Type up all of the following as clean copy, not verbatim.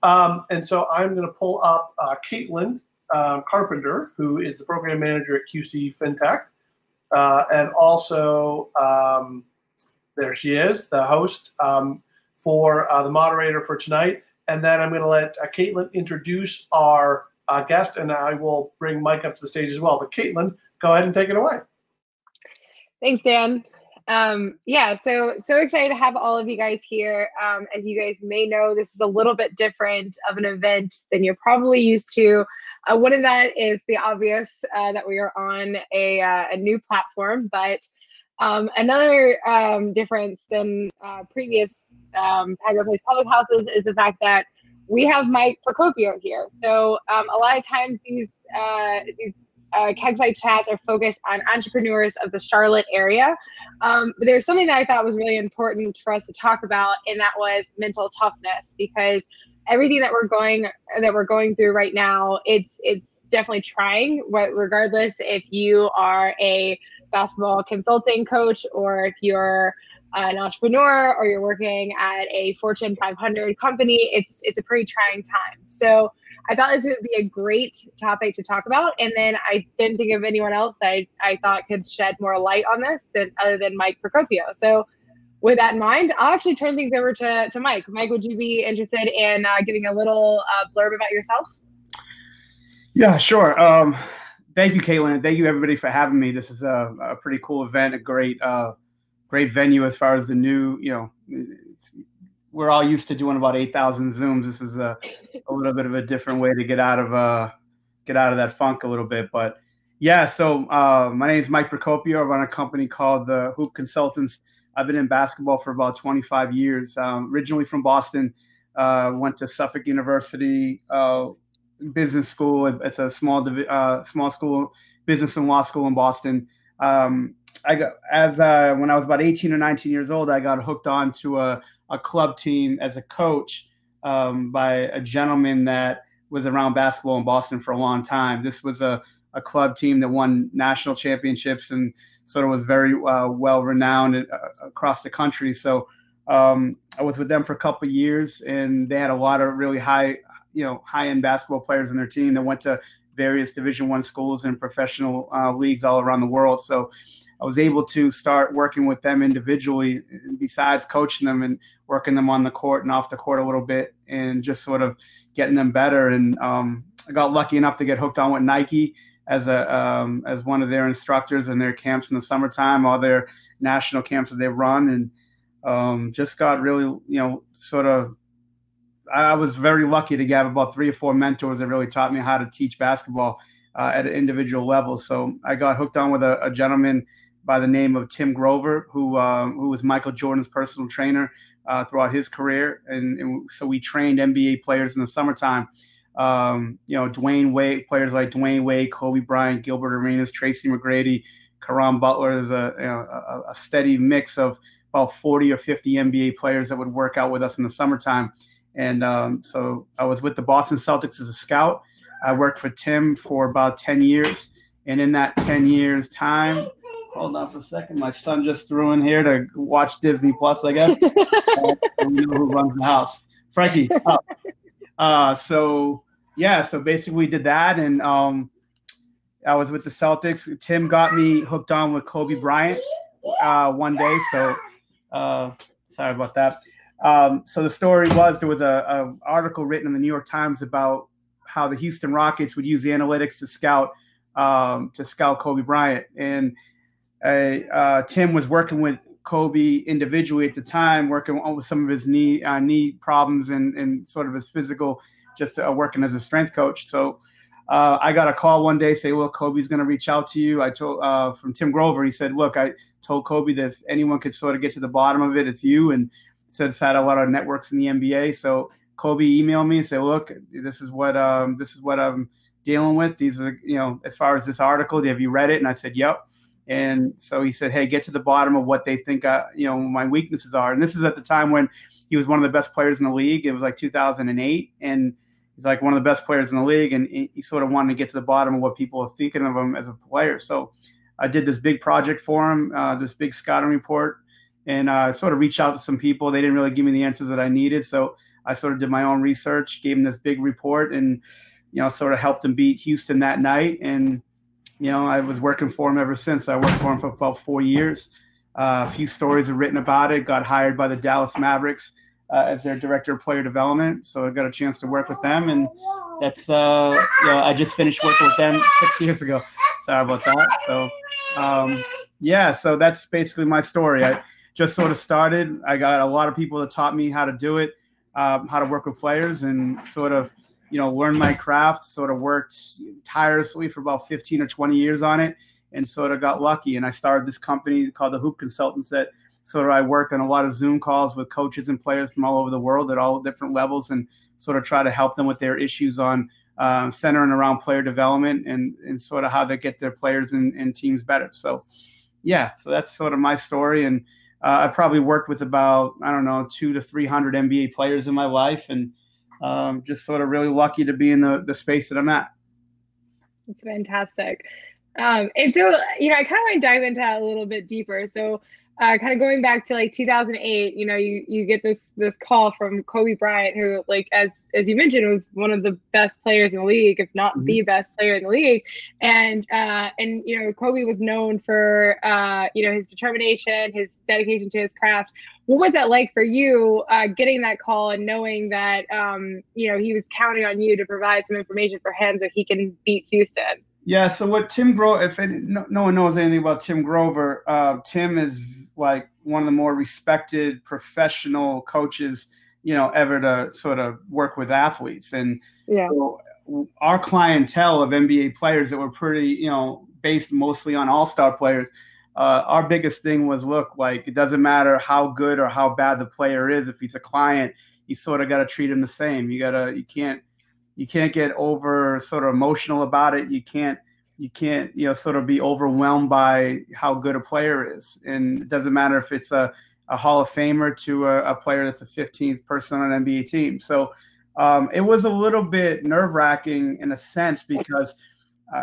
And so I'm going to pull up Caitlin Carpenter, who is the program manager at QC FinTech. And also, there she is, the host for the moderator for tonight. And then I'm going to let Caitlin introduce our guest, and I will bring Mike up to the stage as well. But Caitlin, go ahead and take it away. Thanks, Dan. Yeah, so excited to have all of you guys here. As you guys may know, this is a little bit different of an event than you're probably used to. One of that is the obvious that we are on a new platform, but another difference than previous Packard Place Public Houses is the fact that we have Mike Procopio here. So a lot of times these Kegside chats are focused on entrepreneurs of the Charlotte area. But there's something that I thought was really important for us to talk about, and that was mental toughness, because everything that we're going through right now, it's definitely trying, regardless if you are a basketball consulting coach or if you're an entrepreneur or you're working at a Fortune 500 company, it's a pretty trying time. So I thought this would be a great topic to talk about. And then I didn't think of anyone else I thought could shed more light on this other than Mike Procopio. So with that in mind, I'll actually turn things over to Mike. Mike, would you be interested in giving a little blurb about yourself? Yeah, sure. Thank you, Caitlin, and thank you everybody for having me. This is a pretty cool event, a great venue as far as the new, we're all used to doing about 8,000 Zooms. This is a little bit of a different way to get out of that funk a little bit. But yeah, so my name is Mike Procopio. I run a company called the Hoop Consultants. I've been in basketball for about 25 years. Originally from Boston, went to Suffolk University Business School. It's a small school, business and law school in Boston. When I was about 18 or 19 years old, I got hooked on to a club team as a coach by a gentleman that was around basketball in Boston for a long time. This was a club team that won national championships and sort of was very well renowned across the country. So I was with them for a couple of years, and they had a lot of really high-end basketball players in their team that went to various Division I schools and professional leagues all around the world. So I was able to start working with them individually, besides coaching them and working them on the court and off the court a little bit, and just sort of getting them better. And I got lucky enough to get hooked on with Nike as one of their instructors in their camps in the summertime, all their national camps that they run, and just got really, I was very lucky to have about 3 or 4 mentors that really taught me how to teach basketball at an individual level. So I got hooked on with a gentleman by the name of Tim Grover, who was Michael Jordan's personal trainer throughout his career. And so we trained NBA players in the summertime. Dwayne Wade, players like Dwayne Wade, Kobe Bryant, Gilbert Arenas, Tracy McGrady, Caron Butler. There's a steady mix of about 40 or 50 NBA players that would work out with us in the summertime. And so I was with the Boston Celtics as a scout. I worked for Tim for about 10 years. And in that 10 years time, hold on for a second, my son just threw in here to watch Disney Plus, I guess. We know who runs the house. Frankie. So basically we did that. And I was with the Celtics. Tim got me hooked on with Kobe Bryant one day. So sorry about that. So the story was, there was a article written in the New York Times about how the Houston Rockets would use the analytics to scout Kobe Bryant. And Tim was working with Kobe individually at the time, working with some of his knee problems and sort of his physical, just working as a strength coach. So I got a call one day, say, "Well, Kobe's going to reach out to you." I told from Tim Grover. He said, "Look, I told Kobe that if anyone could sort of get to the bottom of it, it's you." And said it's had a lot of networks in the NBA. So Kobe emailed me and said, "Look, this is what I'm dealing with. These are, as far as this article, have you read it?" And I said, "Yep." And so he said, "Hey, get to the bottom of what they think, my weaknesses are." And this is at the time when he was one of the best players in the league. It was like 2008, and he's like one of the best players in the league. And he sort of wanted to get to the bottom of what people are thinking of him as a player. So I did this big project for him, this big scouting report, and sort of reached out to some people. They didn't really give me the answers that I needed. So I sort of did my own research, gave him this big report, and, you know, sort of helped him beat Houston that night. And, you know, I was working for him ever since. I worked for him for about 4 years. A few stories are written about it. Got hired by the Dallas Mavericks as their director of player development. So I got a chance to work with them. And that's, you know, I just finished working with them 6 years ago. Sorry about that. So, yeah, so that's basically my story. I just sort of started. I got a lot of people that taught me how to do it, how to work with players, and sort of, you know, learn my craft, sort of worked tirelessly for about 15 or 20 years on it, and sort of got lucky. And I started this company called the Hoop Consultants that sort of I work on a lot of Zoom calls with coaches and players from all over the world at all different levels, and sort of try to help them with their issues on centering around player development and sort of how they get their players and teams better. So, yeah, so that's sort of my story. And I probably worked with about, I don't know, 200 to 300 NBA players in my life, and just sort of really lucky to be in the space that I'm at. It's fantastic. And so, you know, I kind of want to dive into that a little bit deeper. So kind of going back to like 2008, you know, you get this call from Kobe Bryant, who, like, as you mentioned, was one of the best players in the league, if not the best player in the league. And you know, Kobe was known for you know, his determination, his dedication to his craft. What was that like for you, getting that call and knowing that you know, he was counting on you to provide some information for him so he can beat Houston? Yeah, so what Tim Grover, if no one knows anything about Tim Grover, Tim is like one of the more respected professional coaches, you know, ever to sort of work with athletes. And so our clientele of NBA players that were pretty, you know, based mostly on all-star players, our biggest thing was, look, like, it doesn't matter how good or how bad the player is. If he's a client, you sort of got to treat him the same. You can't get over sort of emotional about it. You can't, you know, sort of be overwhelmed by how good a player is. And it doesn't matter if it's a Hall of Famer to a player that's a 15th person on an NBA team. So it was a little bit nerve-wracking in a sense because,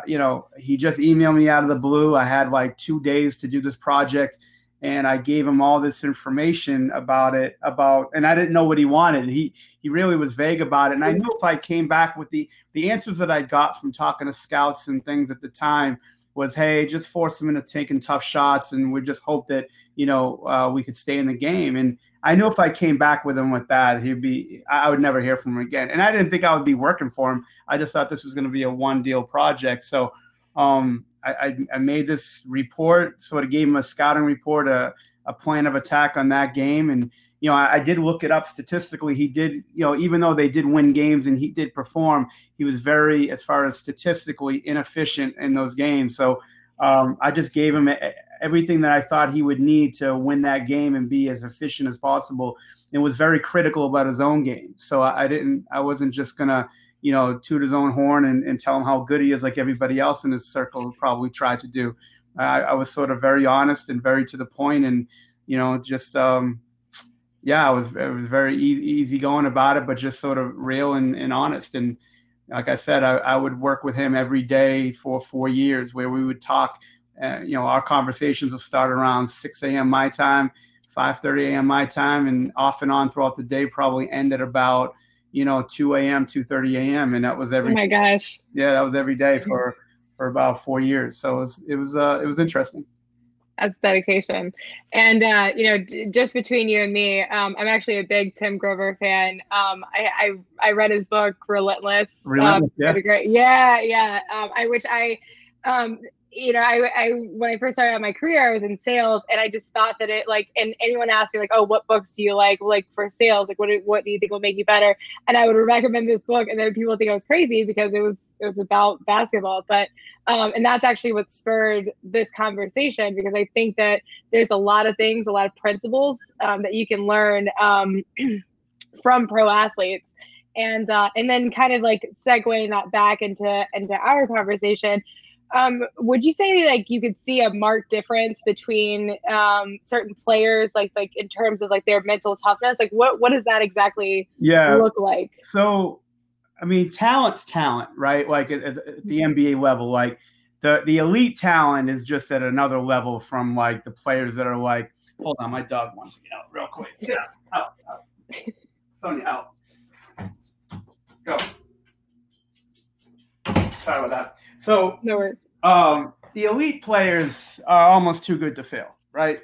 you know, he just emailed me out of the blue. I had like 2 days to do this project, and I gave him all this information about it, and I didn't know what he wanted. He really was vague about it. And I knew if I came back with the answers that I got from talking to scouts and things at the time was, hey, just force him into taking tough shots, and we just hope that, you know, we could stay in the game. And I knew if I came back with him with that, I would never hear from him again. And I didn't think I would be working for him. I just thought this was going to be a one-deal project. So I made this report, sort of gave him a scouting report, a plan of attack on that game. And, you know, I did look it up statistically. He did, you know, even though they did win games and he did perform, he was very, as far as statistically, inefficient in those games. So I just gave him everything that I thought he would need to win that game and be as efficient as possible, and was very critical about his own game. So I wasn't just going to, you know, toot his own horn and tell him how good he is like everybody else in his circle probably tried to do. I was sort of very honest and very to the point, and, you know, just yeah, it was very easy going about it, but just sort of real and honest. And like I said, I would work with him every day for 4 years, where we would talk. You know, our conversations would start around 6 a.m. my time, 5:30 a.m. my time, and off and on throughout the day, probably end at about, you know, 2 a.m., 2:30 a.m. And that was every. Oh my gosh. Yeah, that was every day for about 4 years. So it was interesting. That's dedication. And, you know, just between you and me, I'm actually a big Tim Grover fan. I read his book, Relentless. Yeah. Great. Yeah. You know, I when I first started out my career, I was in sales, and I just thought that it, like, and anyone asked me, like, oh, what books do you like for sales? Like, what do you think will make you better? And I would recommend this book, and then people think I was crazy because it was about basketball. But and that's actually what spurred this conversation, because I think that there's a lot of things, a lot of principles that you can learn from pro athletes. And then kind of like segueing that back into our conversation. Would you say, like, you could see a marked difference between certain players, like in terms of like their mental toughness? Like, what does that exactly look like? So, I mean, talent's talent, right? Like at the NBA level, like the elite talent is just at another level from like the players that are like, hold on, my dog wants to get out real quick. Yeah, out. Sonia, out. Sorry about that. So No worries. the elite players are almost too good to fail, right?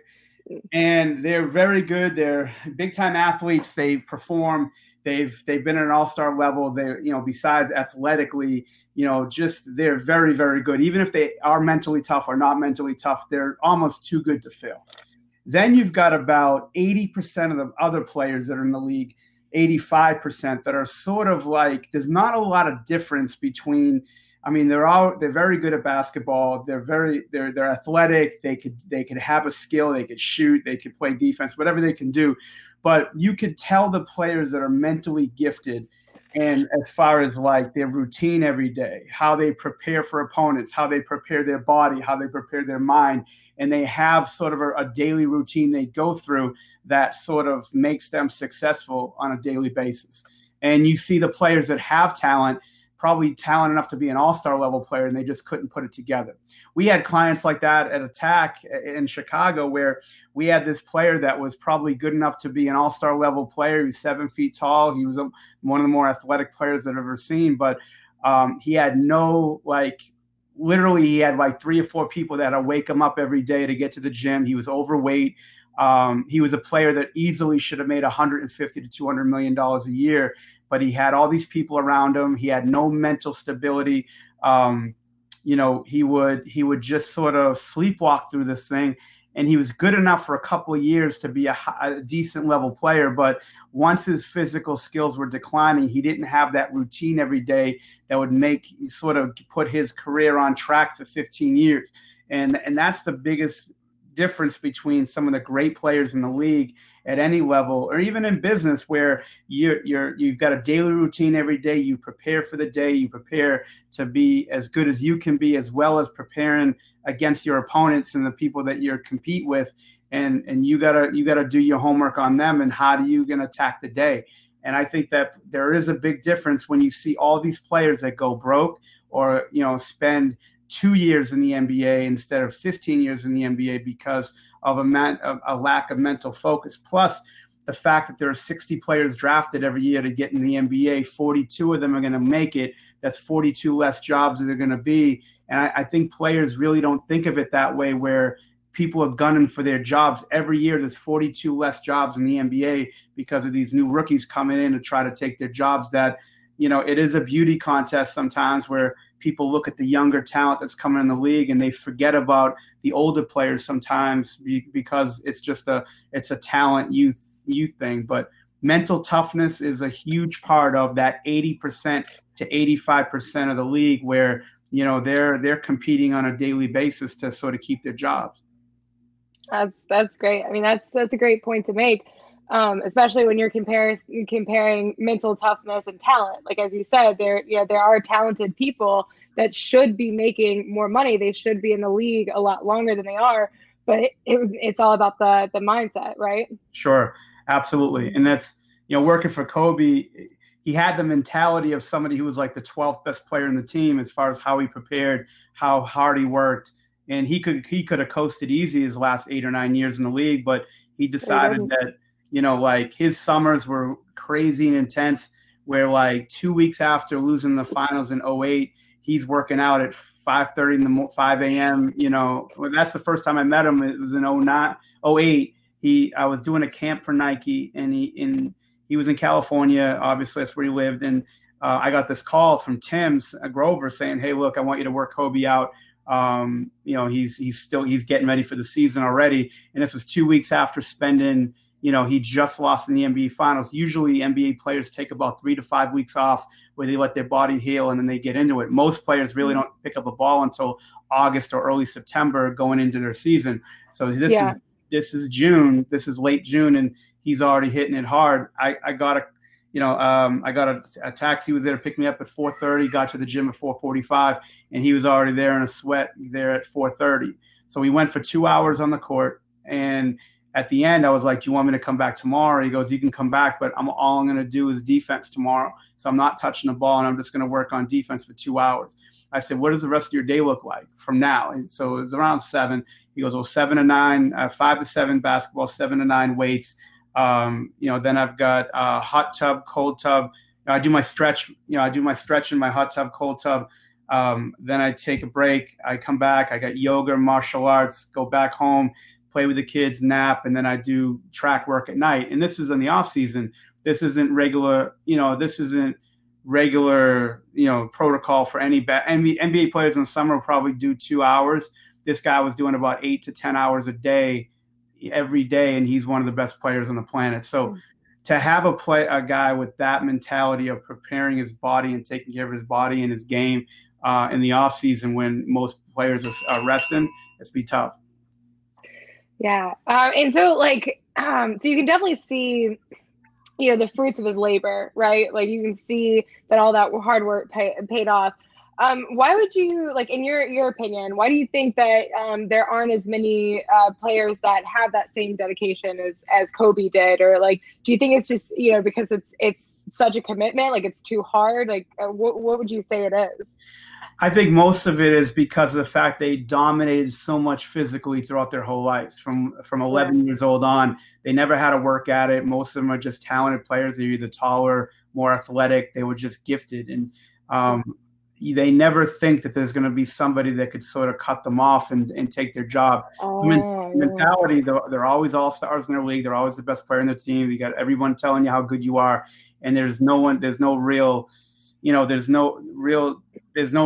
And they're very good. They're big time athletes. They perform. They've been at an all-star level. They, besides athletically, just they're very, very good. Even if they are mentally tough or not mentally tough, they're almost too good to fail. Then you've got about 80% of the other players that are in the league, 85% that are sort of like, there's not a lot of difference between. I mean, they're very good at basketball. They're athletic. They could have a skill. They could shoot. They could play defense. Whatever they can do, but you could tell the players that are mentally gifted, and as far as like their routine every day, how they prepare for opponents, how they prepare their body, how they prepare their mind, and they have sort of a daily routine they go through that sort of makes them successful on a daily basis. And you see the players that have talent. Probably talent enough to be an all-star level player, and they just couldn't put it together. We had clients like that at Attack in Chicago, where we had this player that was probably good enough to be an all-star level player. He's 7 feet tall. He was one of the more athletic players that I've ever seen, but he had no, literally he had like 3 or 4 people that would wake him up every day to get to the gym. He was overweight. He was a player that easily should have made $150 to $200 million a year, but he had all these people around him. He had no mental stability. He would just sort of sleepwalk through this thing, and he was good enough for a couple of years to be a decent level player. But once his physical skills were declining, he didn't have that routine every day that would sort of put his career on track for 15 years. And that's the biggest difference between some of the great players in the league at any level, or even in business, where you've got a daily routine every day. You prepare for the day. You prepare to be as good as you can be, as well as preparing against your opponents and the people that you compete with. And you gotta do your homework on them, and how do you gonna attack the day. And I think that there is a big difference when you see all these players that go broke, or spend 2 years in the NBA instead of 15 years in the NBA because of a lack of mental focus. Plus the fact that there are 60 players drafted every year to get in the NBA, 42 of them are going to make it. That's 42 less jobs that are going to be. And I think players really don't think of it that way, where people are gunning for their jobs. Every year there's 42 less jobs in the NBA because of these new rookies coming in to try to take their jobs. That, it is a beauty contest sometimes, where people look at the younger talent that's coming in the league and they forget about the older players sometimes because it's a talent youth thing. But mental toughness is a huge part of that 80% to 85% of the league, where they're competing on a daily basis to sort of keep their jobs. That's great. I mean, that's a great point to make. Especially when you're comparing mental toughness and talent. Like, as you said, there are talented people that should be making more money. They should be in the league a lot longer than they are, but it's all about the mindset, right? Sure, absolutely. And that's, working for Kobe, he had the mentality of somebody who was like the 12th best player in the team as far as how he prepared, how hard he worked. And he could have coasted easy his last 8 or 9 years in the league, but he decided that, his summers were crazy and intense, where 2 weeks after losing the finals in 2008, he's working out at 5:30 5 a.m. That's the first time I met him. It was in 2008. I was doing a camp for Nike, and he was in California. Obviously, that's where he lived. And I got this call from Tim's Grover saying, "Hey, look, I want you to work Kobe out. He's getting ready for the season already." And this was 2 weeks after spending. He just lost in the NBA Finals. Usually NBA players take about 3 to 5 weeks off, where they let their body heal and then they get into it. Most players really don't pick up a ball until August or early September going into their season. So this is June. This is late June, and he's already hitting it hard. I got a taxi. He was there to pick me up at 4:30, got to the gym at 4:45, and he was already there in a sweat there at 4:30. So we went for 2 hours on the court, and at the end, I was like, "Do you want me to come back tomorrow?" He goes, "You can come back, but all I'm going to do is defense tomorrow. So I'm not touching the ball, and I'm just going to work on defense for 2 hours." I said, "What does the rest of your day look like from now?" And so it was around 7. He goes, "Well, 7 to 9, 5 to 7 basketball, 7 to 9 weights. Then I've got a hot tub, cold tub. I do my stretch. I do my stretch in my hot tub, cold tub. Then I take a break. I come back. I got yoga, martial arts, go back home, play with the kids, nap, and then I do track work at night. And this is in the off season. This isn't regular, protocol for any NBA players in the summer will probably do 2 hours. This guy was doing about 8 to 10 hours a day, every day, and he's one of the best players on the planet. So to have a guy with that mentality of preparing his body and taking care of his body and his game in the off season when most players are resting, it's be tough. Yeah. And so so you can definitely see, the fruits of his labor, right? Like you can see that all that hard work paid off. Why would you, in your opinion, why do you think that there aren't as many players that have that same dedication as Kobe did? Or do you think it's just, because it's such a commitment, it's too hard? What would you say it is? I think most of it is because of the fact they dominated so much physically throughout their whole lives. From 11 years old on, they never had to work at it. Most of them are just talented players. They're either taller, more athletic. They were just gifted. And they never think that there's going to be somebody that could sort of cut them off and take their job. Mentality, they're always all-stars in their league. They're always the best player in the team. You got everyone telling you how good you are. And there's no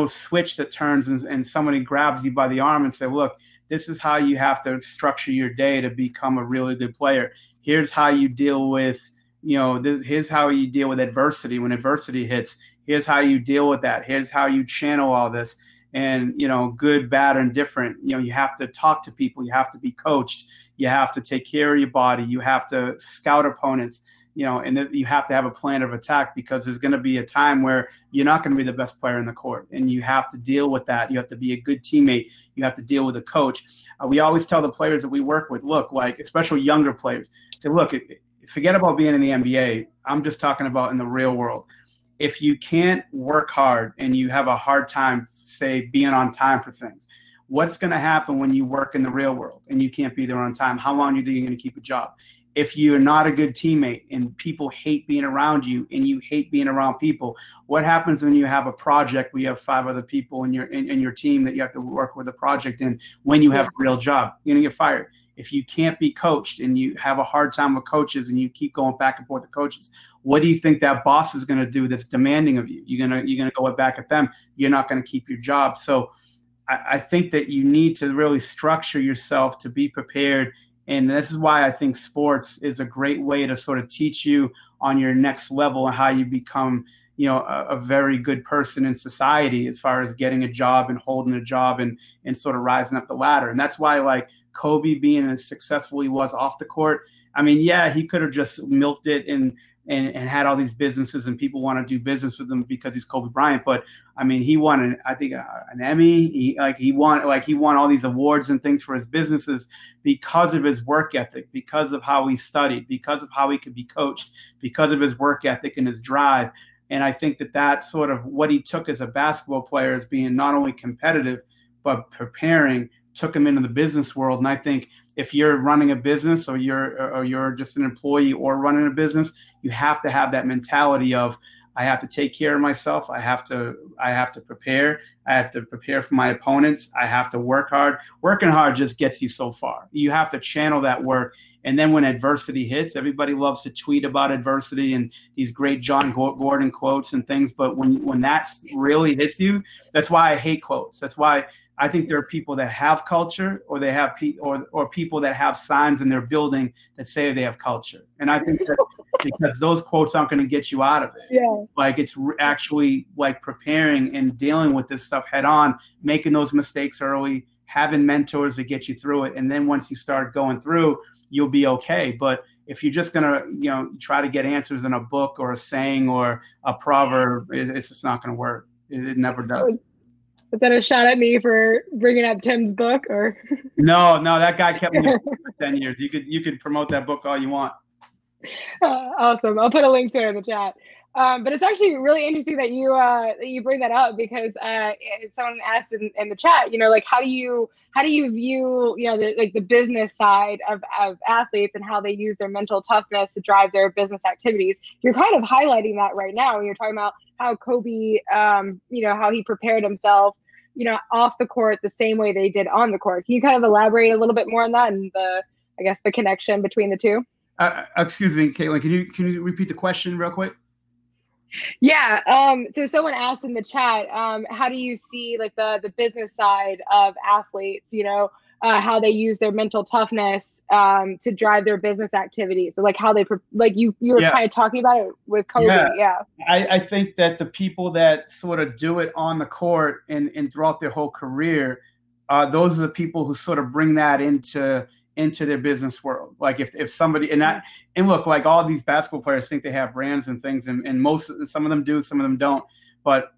switch that turns and somebody grabs you by the arm and say, look, this is how you have to structure your day to become a really good player. Here's how you deal with, here's how you deal with adversity. When adversity hits, here's how you deal with that. Here's how you channel all this. And, good, bad, and different. You have to talk to people. You have to be coached. You have to take care of your body. You have to scout opponents. And you have to have a plan of attack because there's going to be a time where you're not going to be the best player in the court. And you have to deal with that. You have to be a good teammate. You have to deal with a coach. We always tell the players that we work with, look, especially younger players, say, look, forget about being in the NBA. I'm just talking about in the real world. If you can't work hard and you have a hard time, say, being on time for things, what's going to happen when you work in the real world and you can't be there on time? How long do you think you're going to keep a job? If you're not a good teammate and people hate being around you and you hate being around people, what happens when you have a project where you have 5 other people in your team that you have to work with a project in when you have a real job? You're going to get fired. If you can't be coached and you have a hard time with coaches and you keep going back and forth to coaches, what do you think that boss is going to do that's demanding of you? You're going to go back at them. You're not going to keep your job. So I think that you need to really structure yourself to be prepared. And this is why I think sports is a great way to sort of teach you on your next level and how you become, a very good person in society as far as getting a job and holding a job and sort of rising up the ladder. And that's why Kobe being as successful he was off the court. I mean, yeah, he could have just milked it and had all these businesses and people want to do business with him because he's Kobe Bryant. But I mean, he won an Emmy. He won all these awards and things for his businesses because of his work ethic, because of how he studied, because of how he could be coached, because of his work ethic and his drive. And I think that sort of what he took as a basketball player as being not only competitive, but preparing, took him into the business world. And I think if you're running a business or you're just an employee or running a business, you have to have that mentality of, I have to take care of myself. I have to prepare. I have to prepare for my opponents. I have to work hard. Working hard just gets you so far. You have to channel that work. And then when adversity hits, everybody loves to tweet about adversity and these great John Gordon quotes and things. But when that really hits you, that's why I hate quotes. That's why I think there are people that have culture, or they have or people that have signs in their building that say they have culture. And I think that because those quotes aren't going to get you out of it. Yeah. It's actually preparing and dealing with this stuff head on, making those mistakes early, having mentors that get you through it. And then once you start going through, you'll be okay. But if you're just going to, try to get answers in a book or a saying or a proverb, it's just not going to work. It never does. Is that a shot at me for bringing up Tim's book, or? No, that guy kept me for 10 years. You could promote that book all you want. Awesome. I'll put a link to it in the chat. But it's actually really interesting that you bring that up because someone asked in the chat, like how do you view the business side of athletes and how they use their mental toughness to drive their business activities. You're kind of highlighting that right now when you're talking about how Kobe, how he prepared himself, off the court the same way they did on the court. Can you kind of elaborate a little bit more on that and the connection between the two? Excuse me, Caitlin, can you repeat the question real quick? Yeah. So someone asked in the chat, how do you see like the business side of athletes, how they use their mental toughness to drive their business activities? So like how they, like you were kind of talking about it with Kobe. Yeah. I think that the people that sort of do it on the court and throughout their whole career, those are the people who sort of bring that into their business world. Like if somebody and look, like all these basketball players think they have brands and things, and some of them do, some of them don't. But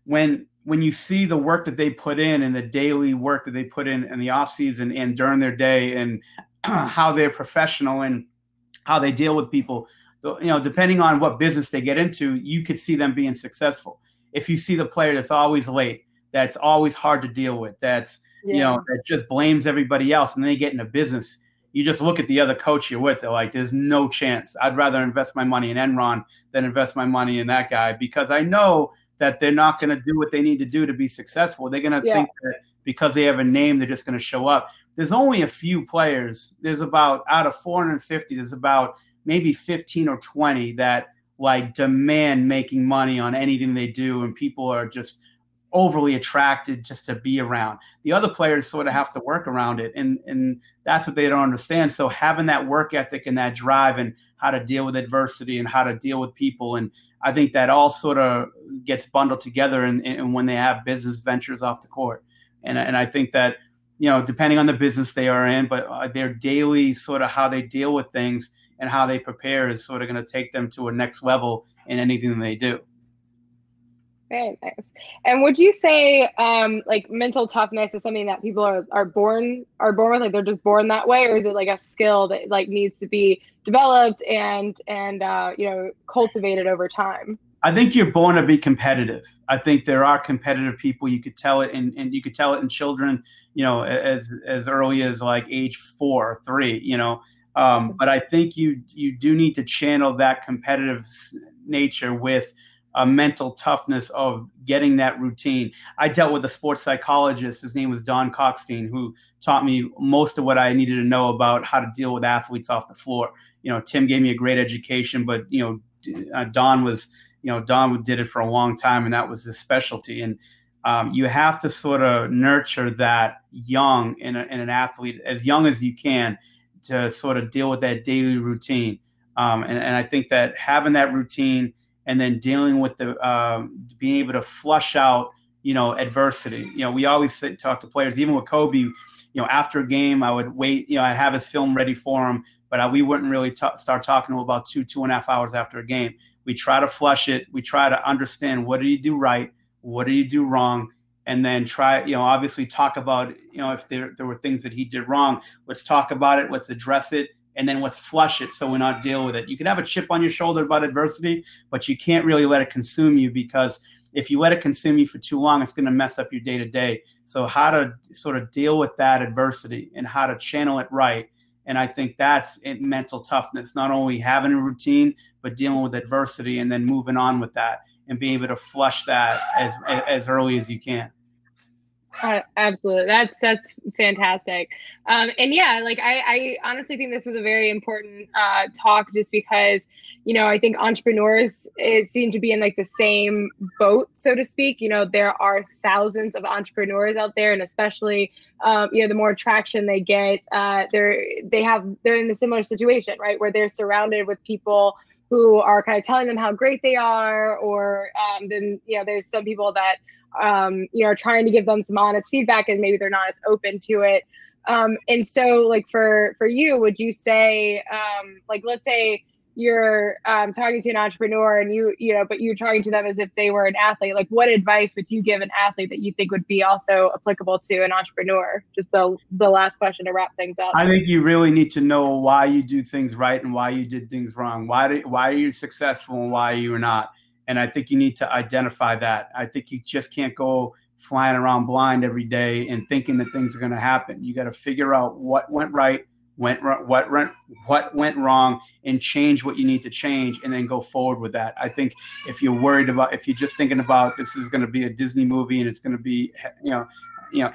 when you see the work that they put in and the daily work that they put in the off season and during their day, and how they're professional and how they deal with people, depending on what business they get into, you could see them being successful. If you see the player that's always late, that's always hard to deal with, that's that just blames everybody else, and then they get into business, you just look at the other coach you're with, they're like, there's no chance. I'd rather invest my money in Enron than invest my money in that guy, because I know that they're not going to do what they need to do to be successful. They're going to think that because they have a name, they're just going to show up. There's only a few players. There's about, out of 450, there's about maybe 15 or 20 that like demand making money on anything they do, and people are just overly attracted just to be around. The other players sort of have to work around it, and that's what they don't understand. So having that work ethic and that drive and how to deal with adversity and how to deal with people, and I think that all sort of gets bundled together and when they have business ventures off the court. And I think that, depending on the business they are in, but their daily sort of how they deal with things and how they prepare is sort of going to take them to a next level in anything they do. Very nice. And would you say like mental toughness is something that people are born with, like they're just born that way, or is it like a skill that like needs to be developed and cultivated over time? I think you're born to be competitive. I think there are competitive people. You could tell it, and you could tell it in children, as early as like age 4 or 3, but I think you do need to channel that competitive nature with a mental toughness of getting that routine. I dealt with a sports psychologist. His name was Don Cockstein, who taught me most of what I needed to know about how to deal with athletes off the floor. Tim gave me a great education, but Don did it for a long time, and that was his specialty. And you have to sort of nurture that young in an athlete, as young as you can, to sort of deal with that daily routine. And I think that having that routine and then dealing with the being able to flush out, adversity. We always talk to players, even with Kobe, after a game, I would wait, I'd have his film ready for him, but we wouldn't really start talking to him about 2.5 hours after a game. We try to flush it. We try to understand, what did he do right? What did he do wrong? And then try, obviously talk about, if there were things that he did wrong, let's talk about it. Let's address it. And then let's flush it so we're not dealing with it. You can have a chip on your shoulder about adversity, but you can't really let it consume you, because if you let it consume you for too long, it's going to mess up your day-to-day. So how to sort of deal with that adversity and how to channel it right. And I think that's mental toughness, not only having a routine, but dealing with adversity and then moving on with that and being able to flush that as early as you can. Absolutely. That's fantastic. And yeah, like I honestly think this was a very important talk, just because, I think entrepreneurs seem to be in like the same boat, so to speak. There are thousands of entrepreneurs out there, and especially, the more traction they get, they're in a similar situation, right? Where they're surrounded with people who are kind of telling them how great they are, or then, there's some people that, are trying to give them some honest feedback, and maybe they're not as open to it. And so like for you, would you say, like, let's say, you're talking to an entrepreneur and but you're talking to them as if they were an athlete. Like, what advice would you give an athlete that you think would be also applicable to an entrepreneur? Just the last question to wrap things up. I think you really need to know why you do things right and why you did things wrong. Why are you successful and why you are not? And I think you need to identify that. I think you just can't go flying around blind every day and thinking that things are going to happen. You got to figure out what went right, what went wrong, and change what you need to change, and then go forward with that. I think if you're just thinking about this is going to be a Disney movie and it's going to be,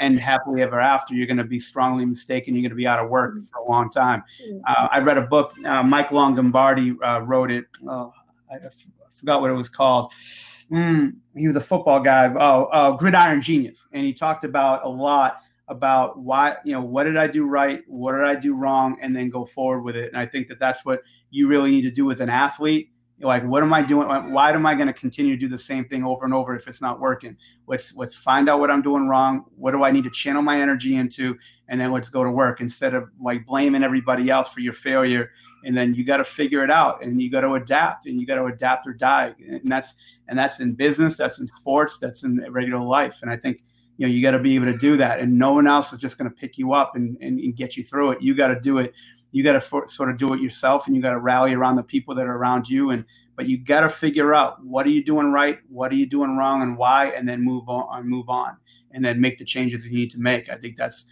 end happily ever after, you're going to be strongly mistaken. You're going to be out of work for a long time. I read a book, Mike Longobardi wrote it. I forgot what it was called. He was a football guy. Gridiron Genius. And he talked about a lot about why, what did I do right? What did I do wrong? And then go forward with it. And I think that that's what you really need to do as an athlete. Like, what am I doing? Why am I going to continue to do the same thing over and over if it's not working? Let's find out what I'm doing wrong. What do I need to channel my energy into? And then let's go to work instead of like blaming everybody else for your failure. And then you got to figure it out, and you got to adapt, and you got to adapt or die. And that's in business, that's in sports, that's in regular life. And I think, you got to be able to do that, and no one else is just going to pick you up and get you through it. You got to do it. You got to sort of do it yourself, and you got to rally around the people that are around you. But you got to figure out, what are you doing right? What are you doing wrong, and why? And then move on, and then make the changes you need to make. I think that's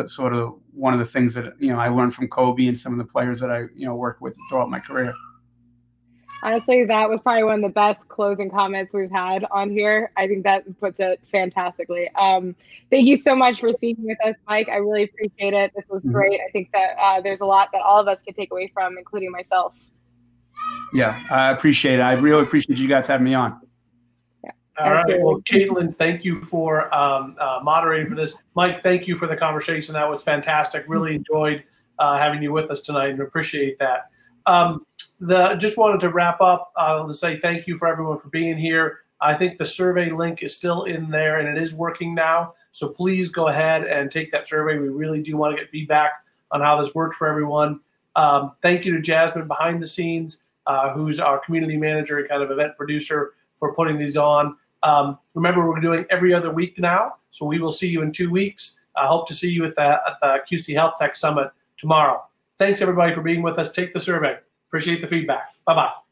sort of one of the things that, I learned from Kobe and some of the players that I, worked with throughout my career. Honestly, that was probably one of the best closing comments we've had on here. I think that puts it fantastically. Thank you so much for speaking with us, Mike. I really appreciate it. This was great. I think that there's a lot that all of us can take away from, including myself. Yeah, I appreciate it. I really appreciate you guys having me on. All right. Well, Caitlin, thank you for moderating for this. Mike, thank you for the conversation. That was fantastic. Really enjoyed having you with us tonight, and appreciate that. Just wanted to wrap up to say thank you for everyone for being here. I think the survey link is still in there, and it is working now. So please go ahead and take that survey. We really do want to get feedback on how this worked for everyone. Thank you to Jasmine behind the scenes, who's our community manager and kind of event producer, for putting these on. Remember, we're doing every other week now, so we will see you in 2 weeks. I hope to see you at the QC Health Tech Summit tomorrow. Thanks, everybody, for being with us. Take the survey. Appreciate the feedback. Bye-bye.